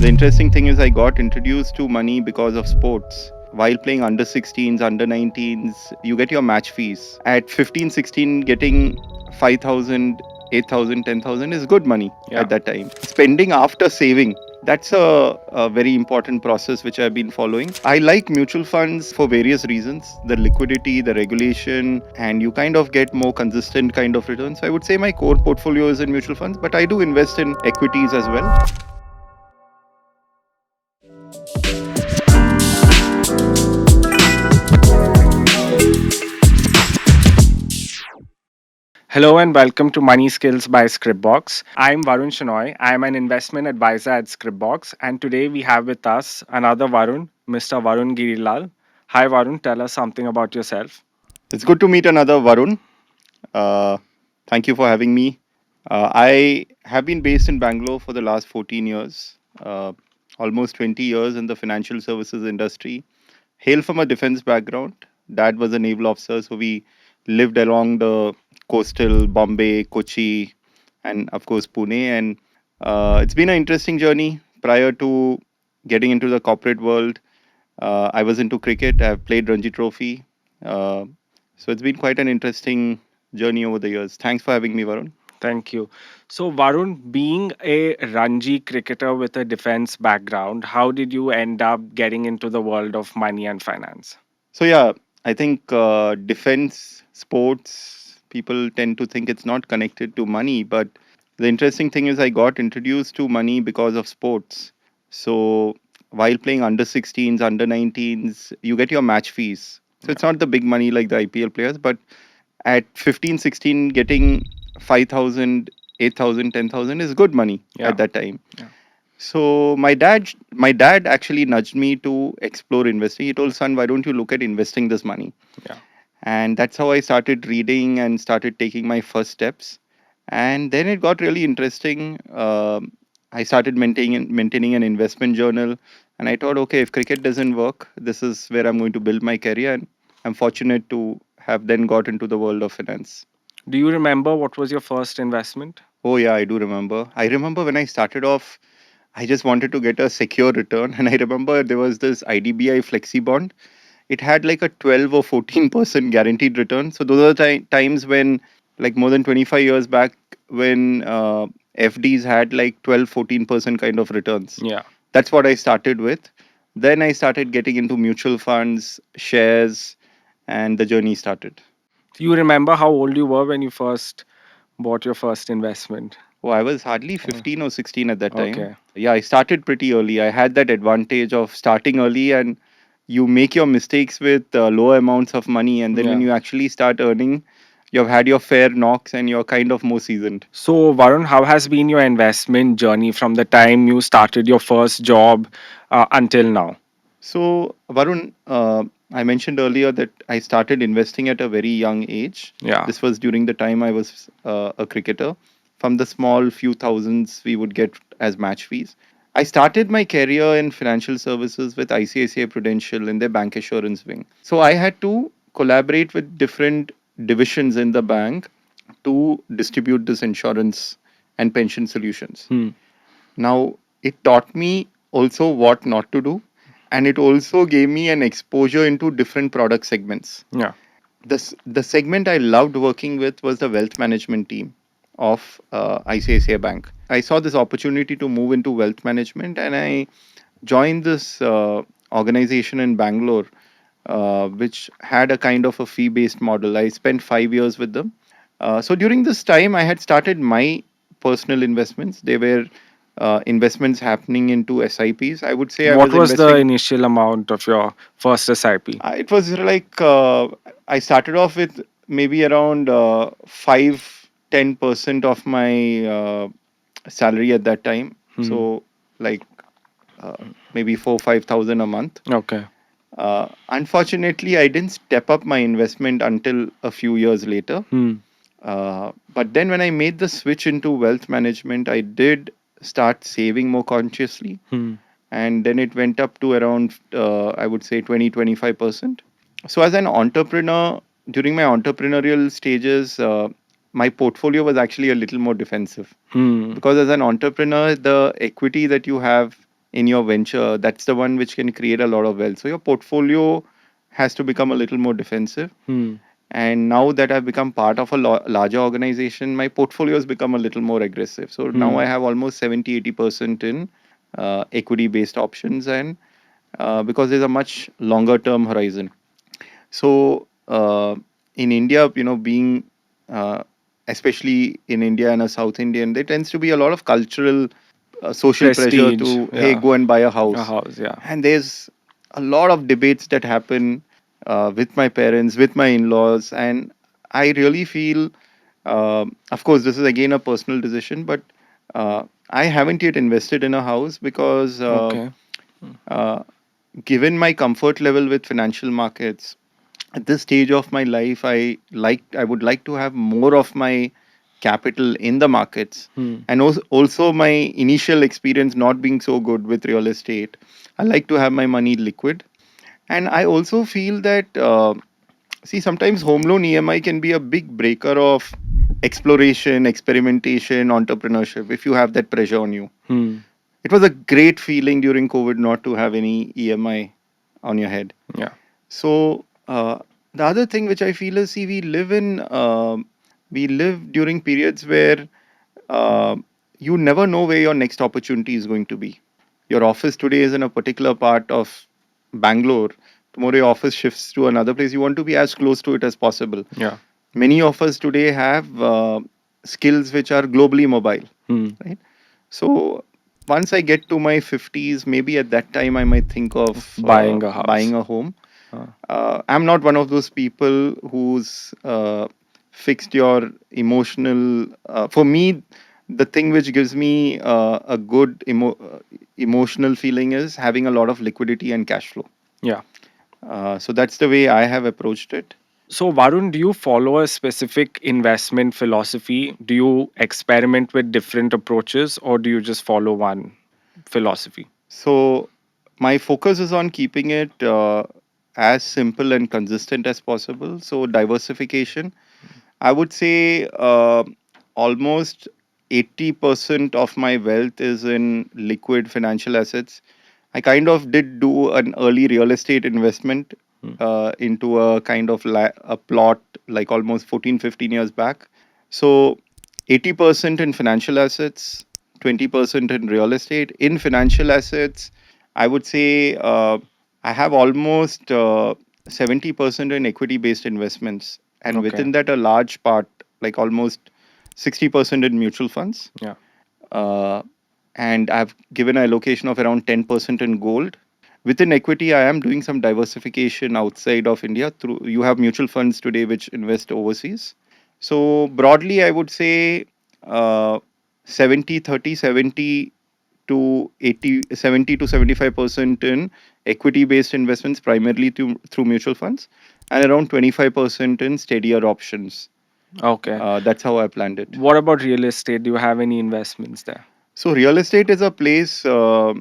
The interesting thing is, I got introduced to money because of sports. While playing under 16s, under 19s, you get your match fees. At 15, 16, getting 5,000, 8,000, 10,000 is good money Yeah. at that time. Spending after saving, that's a very important process which I've been following. I like mutual funds for various reasons: the liquidity, the regulation, and you kind of get more consistent kind of returns. So I would say my core portfolio is in mutual funds, but I do invest in equities as well. Hello and welcome to Money Skills by Scripbox. I'm Varun Shenoy. I'm an investment advisor at Scripbox, and today we have with us another Varun, Mr. Varun Girilal. Hi Varun, tell us something about yourself. It's good to meet another Varun. Uh, Thank you for having me. I have been based in Bangalore for the last 14 years, almost 20 years in the financial services industry. Hail from a defense background. Dad was a naval officer, so we lived along the coastal Bombay, Kochi, and of course Pune. And it's been an interesting journey. Prior to getting into the corporate world, I was into cricket. I've played Ranji Trophy. Uh, so it's been quite an interesting journey over the years. Thanks for having me, Varun. Thank you. So Varun, being a Ranji cricketer with a defense background, how did you end up getting into the world of money and finance? So yeah, I think defense sports people tend to think it's not connected to money, but the interesting thing is I got introduced to money because of sports. So while playing under 16s, under 19s, you get your match fees. So it's not the big money like the IPL players, but at 15, 16, getting 5,000, 8,000, 10,000 is good money Yeah. at that time. Yeah. So my dad actually nudged me to explore investing. He told, son, why don't you look at investing this money? Yeah. And that's how I started reading and started taking my first steps. And then it got really interesting. I started maintaining an investment journal, and I thought, okay, if cricket doesn't work, this is where I'm going to build my career. And I'm fortunate to have then got into the world of finance. Do you remember what was your first investment? Oh yeah, I do remember. I remember when I started off, I just wanted to get a secure return, and I remember there was this IDBI Flexi Bond. It had like a 12 or 14% guaranteed return. So those are times when, like more than 25 years back, when FDs had like 12, 14% kind of returns. Yeah. That's what I started with. Then I started getting into mutual funds, shares, and the journey started. Do you remember how old you were when you first bought your first investment? Oh, I was hardly Uh, 15 or 16 at that time. Okay. Yeah, I started pretty early. I had that advantage of starting early, and you make your mistakes with low amounts of money. And then when Yeah. you actually start earning, you've had your fair knocks and you're kind of more seasoned. So, Varun, how has been your investment journey from the time you started your first job until now? So, Varun, I mentioned earlier that I started investing at a very young age. Yeah. This was during the time I was a cricketer. From the small few thousands we would get as match fees. I started my career in financial services with ICICI Prudential in their bank assurance wing. So I had to collaborate with different divisions in the bank to distribute this insurance and pension solutions. Hmm. Now, it taught me also what not to do, and it also gave me an exposure into different product segments. Yeah. The segment I loved working with was the wealth management team of ICICI Bank. I saw this opportunity to move into wealth management, and I joined this organization in Bangalore, which had a kind of a fee based model. I spent 5 years with them. So during this time, I had started my personal investments. They were investments happening into SIPs. I would say I What was was the investing. initial amount of your first SIP? It was like I started off with maybe around 5-10% of my salary at that time. Hmm. So like uh, maybe 4-5 thousand a month. Okay. Unfortunately, I didn't step up my investment until a few years later. Hmm. But then when I made the switch into wealth management, I did start saving more consciously. Hmm. And then it went up to around, I would say, 20-25%. So as an entrepreneur, during my entrepreneurial stages, my portfolio was actually a little more defensive Hmm. because as an entrepreneur, the equity that you have in your venture, that's the one which can create a lot of wealth. So your portfolio has to become a little more defensive. Hmm. And now that I've become part of a larger organization, my portfolio has become a little more aggressive. So now Hmm. I have almost 70-80% in equity based options, and because there's a much longer term horizon. So in India, being uh, especially in India and a South Indian, there tends to be a lot of cultural, social pressure Prestige. to, hey, Yeah. go and buy a A house. house. Yeah. And there's a lot of debates that happen with my parents, with my in-laws, and I really feel, of course, this is again a personal decision, but I haven't yet invested in a house because Okay. uh, given my comfort level with financial markets at this stage of my life, I would like to have more of my capital in the markets, Hmm. and also my initial experience not being so good with real estate. I like to have my money liquid, and I also feel that see, sometimes home loan EMI can be a big breaker of exploration, experimentation, entrepreneurship if you have that pressure on you. Hmm. It was a great feeling during COVID not to have any EMI on your head. Yeah. So the other thing which I feel is, see, we live during periods where uh, you never know where your next opportunity is going to be. Your office today is in a particular part of Bangalore. Tomorrow your office shifts to another place. You want to be as close to it as possible. Yeah. Many of us today have skills which are globally mobile, Hmm. right? So once I get to my 50s, maybe at that time I might think of Buying a house. buying a home. Uh, I'm not one of those people who's fixed your emotional. For me, the thing which gives me a good emotional feeling is having a lot of liquidity and cash flow. yeah. So that's the way I have approached it. So, Varun, do you follow a specific investment philosophy? Do you experiment with different approaches, or do you just follow one philosophy? So my focus is on keeping it as simple and consistent as possible. So diversification, I would say almost 80% of my wealth is in liquid financial assets. I kind of did do an early real estate investment Hmm. into a kind of a plot like almost 14, 15 years back. So 80% in financial assets, 20% in real estate. In financial assets, I would say I have almost 70% in equity based investments. And Okay. within that, a large part, like almost 60% in mutual funds. Yeah. Uh, and I've given an allocation of around 10% in gold. Within equity, I am doing some diversification outside of India. Through you have mutual funds today which invest overseas. So broadly, I would say uh, 70 30 70 to 80 70 to 75% in equity based investments, primarily through mutual funds, and around 25% in steadier options. Okay. That's how I planned it. What about real estate? Do you have any investments there? So real estate is a place. Uh,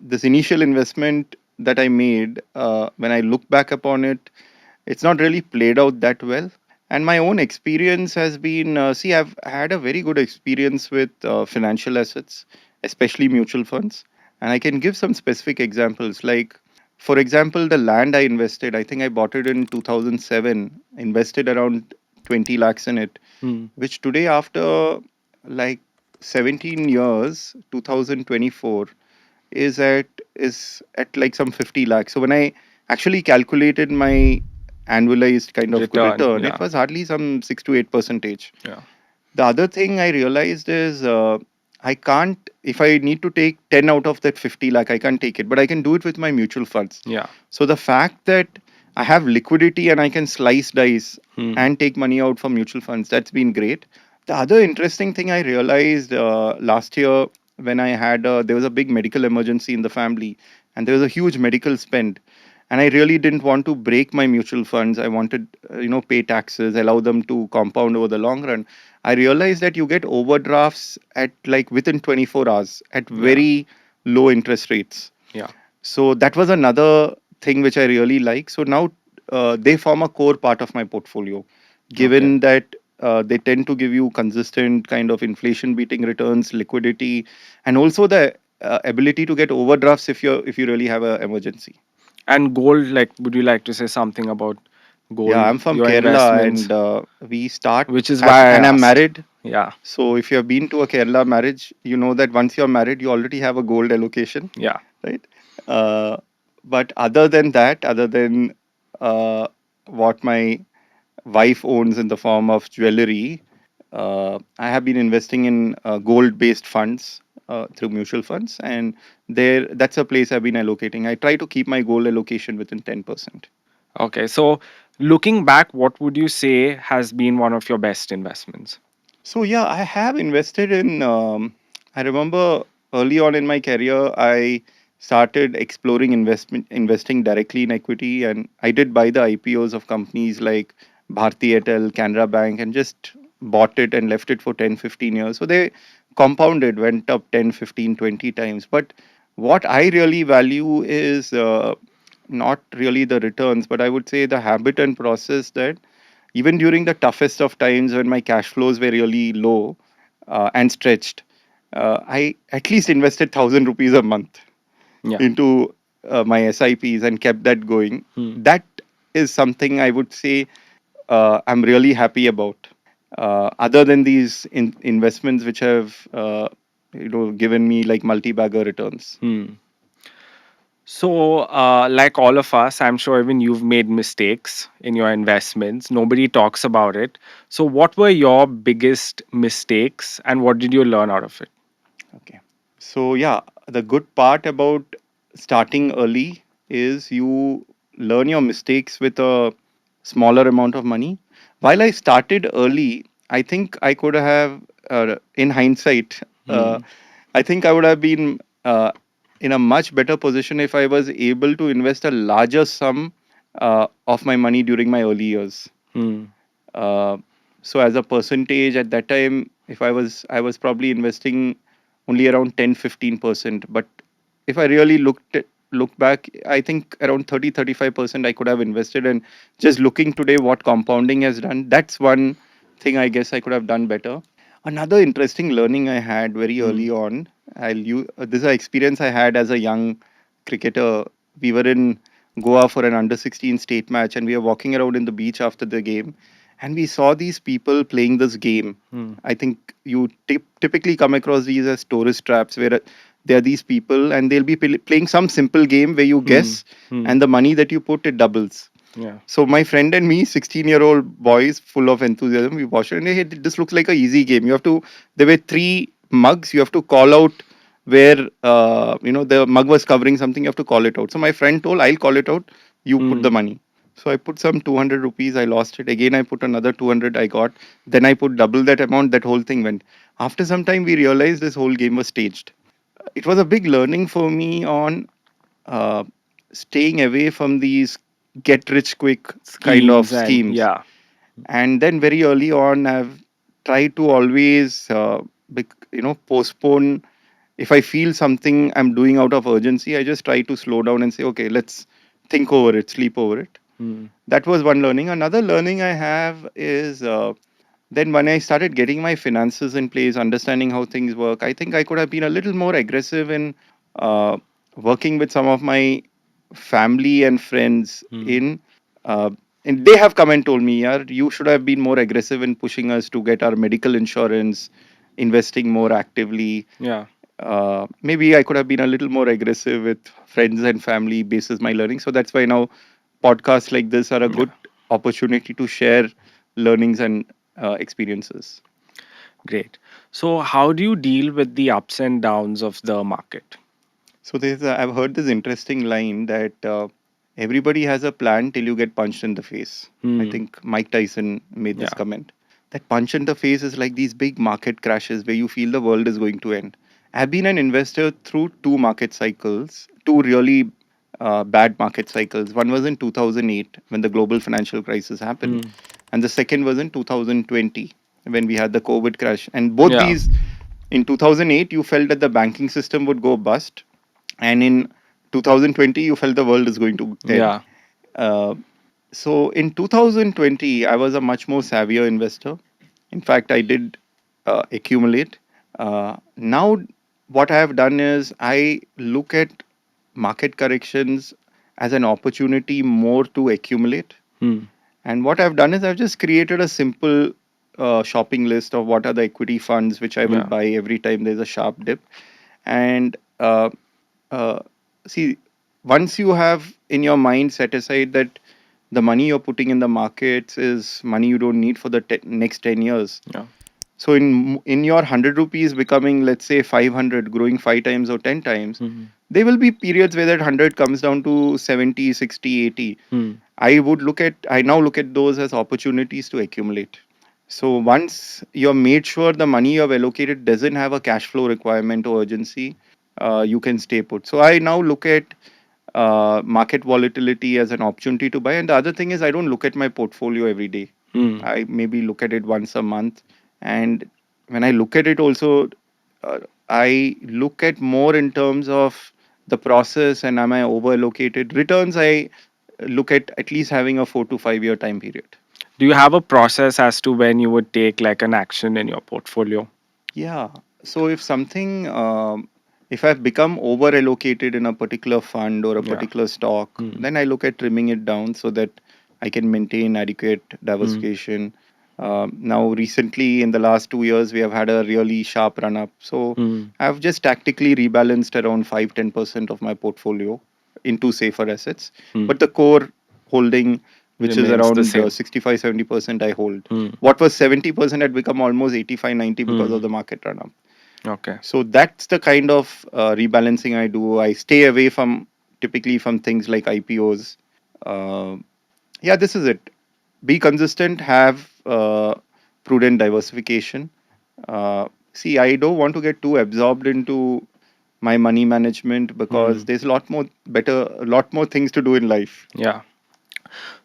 this initial investment that I made, when I look back upon it, it's not really played out that well. And my own experience has been, see, I've had a very good experience with financial assets, especially mutual funds. And I can give some specific examples. Like, for example, the land I invested, I think I bought it in 2007, invested around 20 lakhs in it, Hmm. which today, after like 17 years, 2024, is at like some 50 lakhs. So when I actually calculated my annualized kind of Return. return, it Yeah. was hardly some 6 to 8 percentage. Yeah. The other thing I realized is I can't, if I need to take 10 out of that 50 lakh, I can't take it, but I can do it with my mutual funds. Yeah. So the fact that I have liquidity and I can slice dice Hmm. and take money out from mutual funds, that's been great. The other interesting thing I realized last year, when there was a big medical emergency in the family, and there was a huge medical spend, and I really didn't want to break my mutual funds. I wanted, pay taxes, allow them to compound over the long run. I realized that you get overdrafts at like within 24 hours at Yeah. very low interest rates. Yeah. So that was another thing which I really like. So now they form a core part of my portfolio, Okay. given that they tend to give you consistent kind of inflation beating returns, liquidity, and also the ability to get overdrafts if you really have an emergency. And gold, like, would you like to say something about Yeah, gold, I'm from your Kerala, investments? and we start Which is as, why I and I'm asked. married. Yeah, So if you have been to a Kerala marriage, you know that once you're married, you already have a gold allocation, yeah. right? Uh, but other than that, other than uh, what my wife owns in the form of jewelry, I have been investing in gold-based funds through mutual funds, and that's a place I've been allocating. I try to keep my gold allocation within 10%. Okay, so looking back, what would you say has been one of your best investments? So yeah, I have invested in. I remember early on in my career, I started exploring investing directly in equity, and I did buy the IPOs of companies like Bharti Airtel, Canara Bank, and just bought it and left it for 10, 15 years. So they compounded, went up 10, 15, 20 times. But what I really value is not really the returns, but I would say the habit and process that even during the toughest of times when my cash flows were really low and stretched, I at least invested 1,000 rupees a month Yeah. into my SIPs and kept that going. Hmm. That is something I would say I'm really happy about. Other than these investments which have given me like multi-bagger returns. Hmm. So, like all of us, I'm sure even you've made mistakes in your investments. Nobody talks about it. So, what were your biggest mistakes and what did you learn out of it? Okay. So yeah, the good part about starting early is you learn your mistakes with a smaller amount of money. While I started early, I think I could have, in hindsight, uh, Hmm. I think I would have been in a much better position if I was able to invest a larger sum of my money during my early years. Hmm. Uh, so as a percentage at that time, if I was probably investing only around 10-15%. But if I really look back, I think around 30-35% I could have invested. And just looking today what compounding has done, that's one thing I guess I could have done better. Another interesting learning I had very Hmm. early on, this is an experience I had as a young cricketer. We were in Goa for an under 16 state match, and we were walking around in the beach after the game, and we saw these people playing this game. Hmm. I think you typically come across these as tourist traps where there are these people and they'll be playing some simple game where you Hmm. guess, Hmm. and the money that you put, it doubles. Yeah. So my friend and me, 16-year-old boys, full of enthusiasm, we watched it and hey, this looks like a easy game. You have to. There were three mugs. You have to call out where the mug was covering something. You have to call it out. So my friend told, "I'll call it out. You put the Hmm. money." So I put some 200 rupees. I lost it again. I put another 200. I got. Then I put double that amount. That whole thing went. After some time, we realized this whole game was staged. It was a big learning for me on uh, staying away from these get rich quick kind of Schemes and schemes. yeah. And then very early on, I've tried to always postpone. If I feel something I'm doing out of urgency, I just try to slow down and say, okay, let's think over it, sleep over it. Hmm. That was one learning. Another learning I have is then when I started getting my finances in place, understanding how things work, I think I could have been a little more aggressive in uh, working with some of my family and friends Hmm. in. Uh, and they have come and told me, yeah, you should have been more aggressive in pushing us to get our medical insurance, investing more actively. Yeah. Maybe I could have been a little more aggressive with friends and family basis my learning. So that's why now podcasts like this are a good Yeah. opportunity to share learnings and experiences. Great. So, how do you deal with the ups and downs of the market? So I've heard this interesting line that everybody has a plan till you get punched in the face. I Hmm. think Mike Tyson made this Yeah. comment. That punch in the face is like these big market crashes where you feel the world is going to end. I've been an investor through two market cycles, two really bad market cycles. One was in 2008 when the global financial crisis happened, Hmm. and the second was in 2020 when we had the COVID crash. And both Yeah. these, in 2008, you felt that the banking system would go bust, and in 2020, you felt the world is going to end. Yeah. Uh, so in 2020, I was a much more savvier investor. In fact, I did accumulate. Now what I have done is I look at market corrections as an opportunity more to accumulate. Hmm. And what I've done is I've just created a simple shopping list of what are the equity funds which I will Yeah. buy every time there's a sharp dip. And uh, see, once you have in your mind set aside that the money you're putting in the markets is money you don't need for the next 10 years. Yeah. So in your 100 rupees becoming, let's say, 500, growing 5 times or 10 times, Hmm. there will be periods where that 100 comes down to 70, 60, 80. Hmm. I now look at those as opportunities to accumulate. So once you're made sure the money you have allocated doesn't have a cash flow requirement or urgency, you can stay put. So I now look at market volatility as an opportunity to buy. And the other thing is, I don't look at my portfolio every day. Hmm. I maybe look at it once a month. And when I look at it, also, uh, I look at more in terms of the process and am I over allocated. Returns, I look at least having a 4 to 5 year time period. Do you have a process as to when you would take like an action in your portfolio? Yeah. So if something, if I've become over allocated in a particular fund or a Yeah. particular stock, Hmm. then I look at trimming it down so that I can maintain adequate Hmm. diversification. Now, recently, in the last 2 years, we have had a really sharp run up. So Hmm. I've just tactically rebalanced around 5-10% of my portfolio into safer assets. Hmm. But the core holding, which is Remains the around same. 65-70%, I hold. Hmm. What was 70% had become almost 85-90 because of Hmm. the market run up. Okay. So that's the kind of rebalancing I do. I stay away from typically from things like IPOs. Uh, yeah, this is it. Be consistent, have prudent diversification. See, I don't want to get too absorbed into my money management Hmm. because there's a lot more things to do in life. Yeah.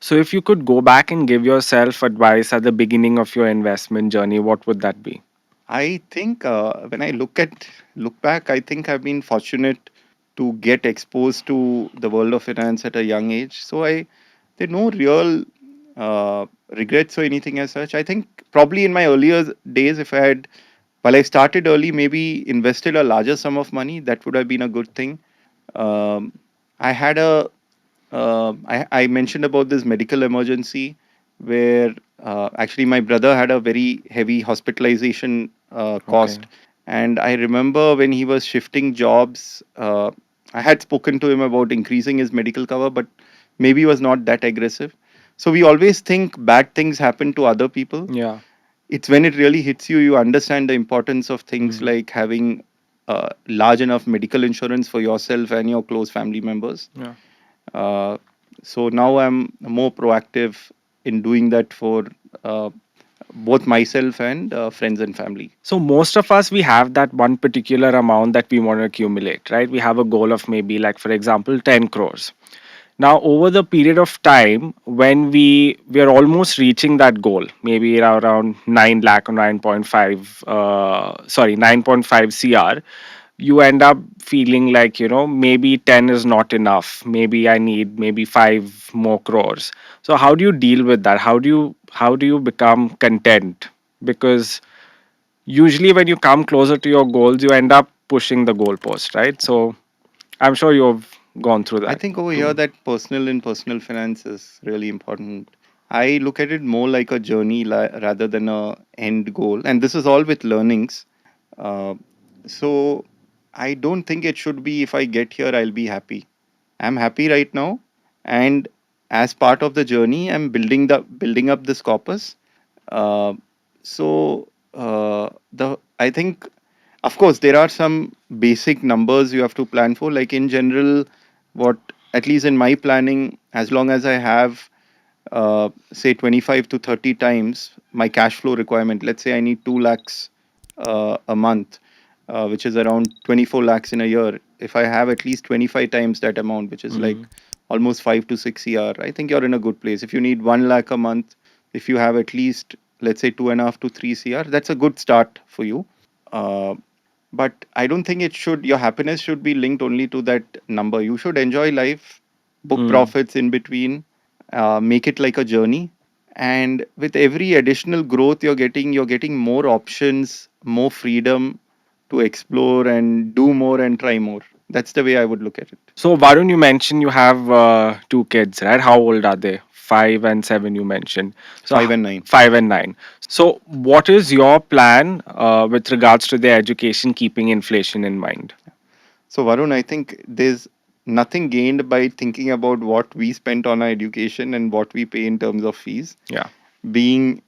So if you could go back and give yourself advice at the beginning of your investment journey, what would that be? I think when I look back, I think I've been fortunate to get exposed to the world of finance at a young age. So there are no real regrets or anything as such. I think probably in my earlier days, if I had, while I started early, maybe invested a larger sum of money, that would have been a good thing. Um, I had I mentioned about this medical emergency where actually my brother had a very heavy hospitalization Okay. cost. And I remember when he was shifting jobs, I had spoken to him about increasing his medical cover, but maybe he was not that aggressive. So we always think bad things happen to other people. Yeah. It's when it really hits you, you understand the importance of things Hmm. like having large enough medical insurance for yourself and your close family members. Yeah. uh, so now I'm more proactive in doing that for uh, both myself and friends and family. So most of us we have that one particular amount that we want to accumulate, right? We have a goal of maybe like for example 10 crores. Now over the period of time when we are almost reaching that goal, maybe around 9 lakh or 9.5 9.5 cr, you end up feeling like maybe 10 is not enough, maybe I need maybe 5 more crores. So how do you deal with that? How do you become content? Because usually when you come closer to your goals you end up pushing the goalpost, right? So I'm sure you've gone through I that think over here too. that personal finance is really important. I look at it more like a journey rather than a end goal, and this is all with learnings. Uh, so I don't think it should be if I get here I'll be happy. I'm happy right now, and as part of the journey, I'm building up this corpus. Uh, the I think, of course, there are some basic numbers you have to plan for. Like in general, what at least in my planning, as long as I have say 25 to 30 times my cash flow requirement. Let's say I need 2 lakhs a month, which is around 24 lakhs in a year. If I have at least 25 times that amount, which is Mhm. like almost 5 to 6 ER, I think you're in a good place. If you need 1 lakh a month, if you have at least, let's say, 2.5 to 3 CR, that's a good start for you. Uh, but I don't think your happiness should be linked only to that number. You should enjoy life, book Mm. profits in between, make it like a journey. And with every additional growth you're getting more options, more freedom, to explore and do more and try more. That's the way I would look at it. So, Varun, you mentioned you have two kids, right? How old are they? 5 and 7, you mentioned. So, 5 and 9. 5 and 9. So, what is your plan with regards to their education, keeping inflation in mind? So, Varun, I think there's nothing gained by thinking about what we spent on our education and what we pay in terms of fees. Yeah. Being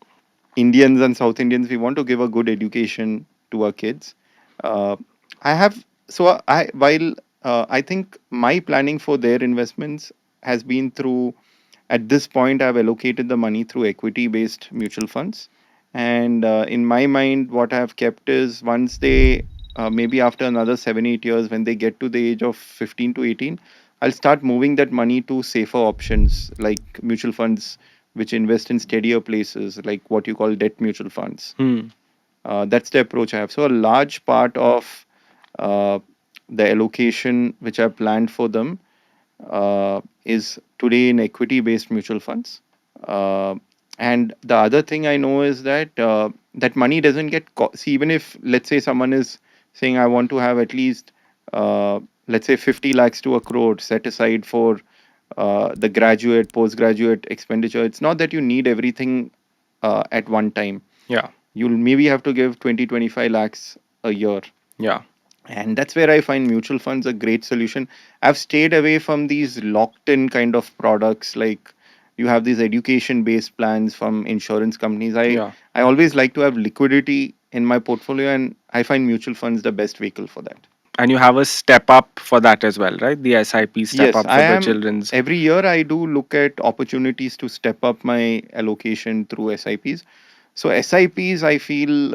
Indians and South Indians, we want to give a good education to our kids. Uh, I have so I while I think my planning for their investments has been through. At this point, I've allocated the money through equity-based mutual funds, and in my mind, what I've kept is once they maybe after another 7 8 years, when they get to the age of 15 to 18, I'll start moving that money to safer options like mutual funds which invest in steadier places, like what you call debt mutual funds. Hmm. That's the approach I have. So a large part of uh, the allocation which I planned for them is today in equity based mutual funds. Uh, and the other thing I know is that that money doesn't get see, even if let's say someone is saying I want to have at least uh, let's say 50 lakhs to a crore set aside for the graduate postgraduate expenditure. It's not that you need everything at one time. Yeah. You'll maybe have to give 20 25 lakhs a year, Yeah. and that's where I find mutual funds a great solution. I've stayed away from these locked in kind of products, like you have these education based plans from insurance companies. i Yeah. i always like to have liquidity in my portfolio, and I find mutual funds the best vehicle for that. And you have a step up for that as well, right? The SIP step Yes, up I for the am. children's. Every year I do look at opportunities to step up my allocation through SIPs. So SIPs, I feel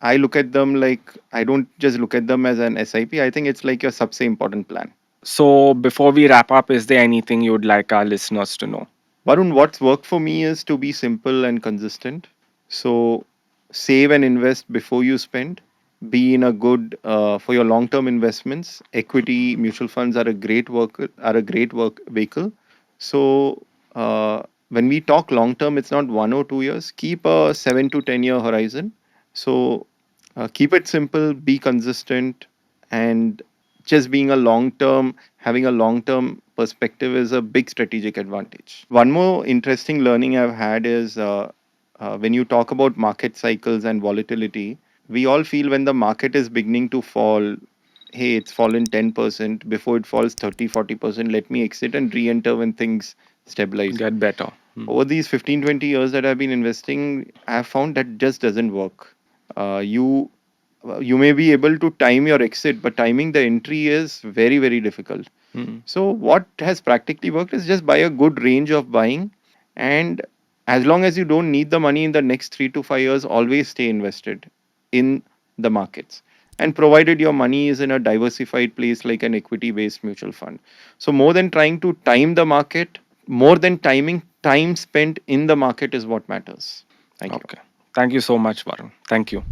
I look at them like I don't just look at them as an SIP. I think it's like your subse important plan. So, before we wrap up, is there anything you'd like our listeners to know? Varun, what's worked for me is to be simple and consistent. So save and invest before you spend. Be in a good for your long-term investments. Equity mutual funds are a great work vehicle. So when we talk long-term, it's not 1 or 2 years. Keep a 7 to 10 year horizon. So keep it simple. Be consistent, and just being a long term having a long term perspective is a big strategic advantage. One more interesting learning I've had is when you talk about market cycles and volatility, we all feel when the market is beginning to fall, hey, it's fallen 10%, before it falls 30 40%, let me exit and re-enter when things stabilize. Get better. Hmm. Over these 15 20 years that I've been investing, I have found that just doesn't work. You may be able to time your exit, but timing the entry is very very difficult. Hmm. So what has practically worked is just buy a good range of buying, and as long as you don't need the money in the next 3 to 5 years, always stay invested in the markets, and provided your money is in a diversified place like an equity based mutual fund. So more than trying to time the market, more than timing, time spent in the market is what matters. Thank you. Okay. Thank you so much, Varun. Thank you.